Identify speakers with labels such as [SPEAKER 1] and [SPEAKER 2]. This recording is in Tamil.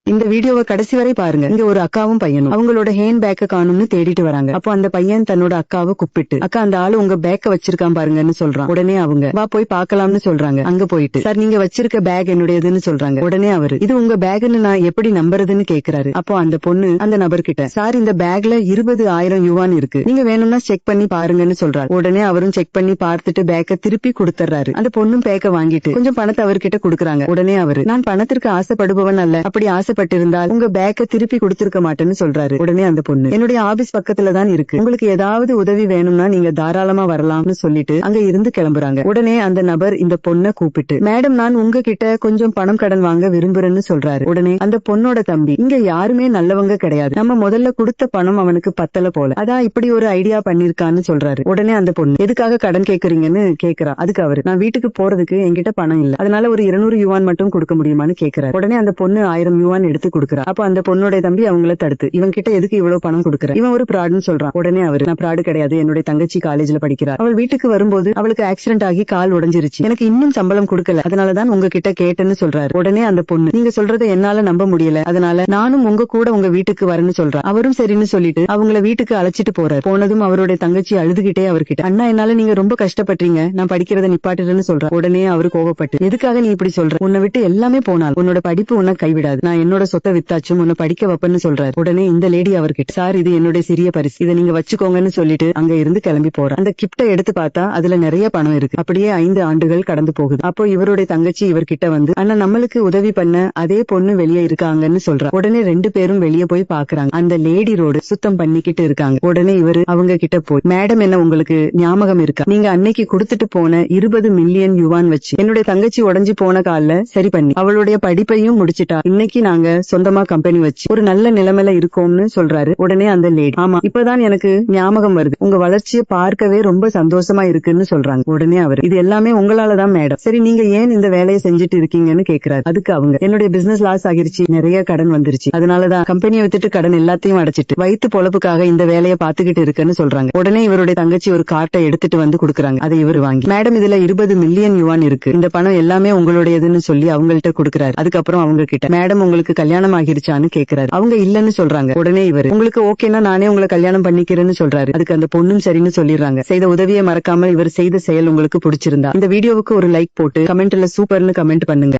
[SPEAKER 1] இந்த வீடியோவை கடைசி வரை பாருங்க. இங்க ஒரு அக்காவும் பையனும் அவங்களோட ஹேண்ட் பேக்க காணும்னு தேடிட்டு வராங்க. அப்போ அந்த பையன் தன்னோட அக்காவை கூப்பிட்டு, அக்கா அந்த ஆளு உங்க பேக்க வச்சிருக்கான் பாருங்கன்னு சொல்றான். உடனே அவங்க வா போய் பாக்கலாம்னு சொல்றாங்க. அங்க போயிட்டு சார் நீங்க வச்சிருக்க பேக் என்னுடையதுன்னு சொல்றாங்க. உடனே அவரு இது உங்க பேக்னு நான் எப்படி நம்புறதுன்னு கேக்குறாரு. அப்போ அந்த பொண்ணு அந்த நபர்கிட்ட சார் இந்த பேக்ல 20,000 யுவான் இருக்கு, நீங்க வேணும்னா செக் பண்ணி பாருங்கன்னு சொல்றாரு. உடனே அவரும் செக் பண்ணி பார்த்துட்டு பேக்க திருப்பி கொடுத்துறாரு. அந்த பொண்ணும் பேக்க வாங்கிட்டு கொஞ்சம் பணத்தை அவர்கிட்ட கொடுக்கறாங்க. உடனே அவரு நான் பணத்திற்கு ஆசைப்படுபவன் அல்ல, அப்படி ஆசைப்பட்டிருந்தால் உங்க பேக்க திருப்பி கொடுத்திருக்க மாட்டேன்னு சொல்றாரு. உடனே அந்த பொண்ணு என்னுடைய ஆபீஸ் பக்கத்துல தான் இருக்கு, உங்களுக்கு ஏதாவது உதவி வேணும்னா நீங்க தாராளமா வரலாம்னு சொல்லிட்டு அங்க இருந்து கிளம்புறாங்க. உடனே அந்த நபர் இந்த பொண்ணை கூப்பிட்டு மேடம் நான் உங்ககிட்ட கொஞ்சம் பணம் கடன் வாங்க விரும்புறேன்னு சொல்றாரு. உடனே அந்த பொண்ணோட தம்பி இங்க யாருமே நல்லவங்க கிடையாது, நம்ம முதல்ல கொடுத்த பணம் அவனுக்கு பத்தல போல, அதான் இப்படி ஒரு ஐடியா பண்ணிருக்கான்னு சொல்றாரு. உடனே அந்த பொண்ணு எதுக்காக கடன் கேக்குறீங்கன்னு கேக்குறா. அதுக்கு அவரு நான் வீட்டுக்கு போறதுக்கு என்கிட்ட பணம் இல்ல, அதனால ஒரு 200 யுவான் மட்டும் கொடுக்க முடியுமான்னு கேக்குறாரு. உடனே அந்த பொண்ணு 1000 யுவான் எடுத்து கொடுக்குறா. அப்ப அந்த பொண்ணோட தம்பி அவங்கள தடுத்து இவன் கிட்ட எதுக்கு இவ்வளவு பணம் கொடுக்குற, இவன் ஒரு பிராடுன்னு சொல்றான். உடனே அவரு நான் பிராடு கிடையாது, என்னுடைய தங்கச்சி காலேஜ்ல படிக்கிறார், அவள் வீட்டுக்கு வரும்போது அவளுக்கு ஆக்சிடென்ட் ஆகி கால் உடைஞ்சிருச்சு, எனக்கு இன்னும் சம்பளம் கொடுக்கல, அதனாலதான் உங்ககிட்ட கேட்டேன்னு சொல்றாரு. உடனே அந்த பொண்ணு நீங்க சொல்றதை என்னால நம்ப முடியல, அதனால நானும் உங்க கூட உங்க வீட்டுக்கு வரேன்னு சொல்றா. அவரும் சரின்னு சொல்லிட்டு அவங்கள வீட்டுக்கு அழைச்சிட்டு போறாரு. போனதும் அவருடைய தங்கச்சி அழுதுகிட்டே அவர்கிட்ட அண்ணா என்னால நீங்க ரொம்ப கஷ்டப்பட்டீங்க, நான் படிக்கிறத நிப்பாட்டுறேன்னு சொல்றா. உடனே அவரு கோவப்பட்டு எதுக்காக நீ இப்படி சொல்ற, உன்னை விட்டு எல்லாமே போனால் உன்னோட படிப்பு உன்னை கைவிடாது, நான் என்னோட சொத்தை வித்தாச்சும் உன்னை படிக்க வைப்பேன்னு சொல்றாரு. உடனே இந்த லேடி அவர்கிட்ட சார் இது என்னுடைய சிறிய பரிசு, இதை நீங்க வச்சுக்கோங்கன்னு சொல்லிட்டு அங்க இருந்து கிளம்பி போறார். அந்த கிப்ட எடுத்து பார்த்தா அதுல நிறைய பணம் இருக்கு. அப்படியே 5 ஆண்டுகள் கடந்து போகுது. அப்போ இவருடைய தங்கச்சி இவர்கிட்ட வந்து அண்ணா நம்மளுக்கு உதவி பண்ண அதே பொண்ணு வெளியே இருக்காங்கன்னு சொல்றா. உடனே 2 பேரும் வெளியே போய் பாக்குறாங்க. அந்த லேடி ரோடு சுத்தம் பண்ணிக்கிட்டு இருக்காங்க. உடனே இவரு அவங்க கிட்ட போய் மேடம் என்ன உங்களுக்கு ஞாபகம் இருக்கா, நீங்க அன்னைக்கு கொடுத்துட்டு போன 20 மில்லியன் யுவான் வச்சு என்னுடைய தங்கச்சி உடைஞ்சு போன கால்ல சரி பண்ணி அவளுடைய படிப்பையும் முடிச்சிட்டா, இன்னைக்கு நாங்க சொந்தமா கம்பெனி வச்சு ஒரு நல்ல நிலைமையில இருக்கோம்னு சொல்றாரு. உடனே அந்த லேடி ஆமா இப்பதான் எனக்கு ஞாபகம் வருது, உங்க வளர்ச்சியை பார்க்கவே ரொம்ப சந்தோஷமா இருக்குன்னு சொல்றாங்க. உடனே அவர் இது எல்லாமே உங்களாலதான் மேடம், சரி நீங்க ஏன் இந்த வேலையை செஞ்சுட்டு இருக்கீங்கன்னு கேக்குறாரு. அதுக்கு அவங்க என்னுடைய பிசினஸ் லாஸ் ஆகிருச்சு, நிறைய கடன் வந்துருச்சு, அதனாலதான் கம்பெனியை வித்துட்டு கடன் எல்லாத்தையும் அடைச்சிட்டு வயிற்று பொழப்புக்காக இந்த வேலையை பாத்துக்கிட்டு இருக்குன்னு சொல்றாங்க. உடனே இவருடைய தங்கச்சி ஒரு கார்ட்டை எடுத்துட்டு வந்து கொடுக்குறாங்க. அதை இவர் வாங்கி மேடம் இதுல 20 மில்லியன் யுவான் இருக்கு, இந்த பணம் எல்லாமே உங்களுடையதுன்னு சொல்லி அவங்கள்ட்ட கொடுக்குறாரு. அதுக்கப்புறம் அவங்க கிட்ட மேடம் உங்களுக்கு கல்யாணம் ஆகிருச்சான்னு கேக்குறாரு. அவங்க இல்லன்னு சொல்றாங்க. உடனே இவர் உங்களுக்கு ஓகேனா நானே உங்களை கல்யாணம் பண்ணிக்கிறேன்னு சொல்றாரு. அதுக்கு அந்த பொண்ணும் சரின்னு சொல்லிடுறாங்க. செய்த உதவியை மறக்காம இவர் செய்த செயல் உங்களுக்கு பிடிச்சிருந்தா இந்த வீடியோவுக்கு ஒரு லைக் போட்டு கமெண்ட்ல சூப்பர்னு கமெண்ட் பண்ணுங்க.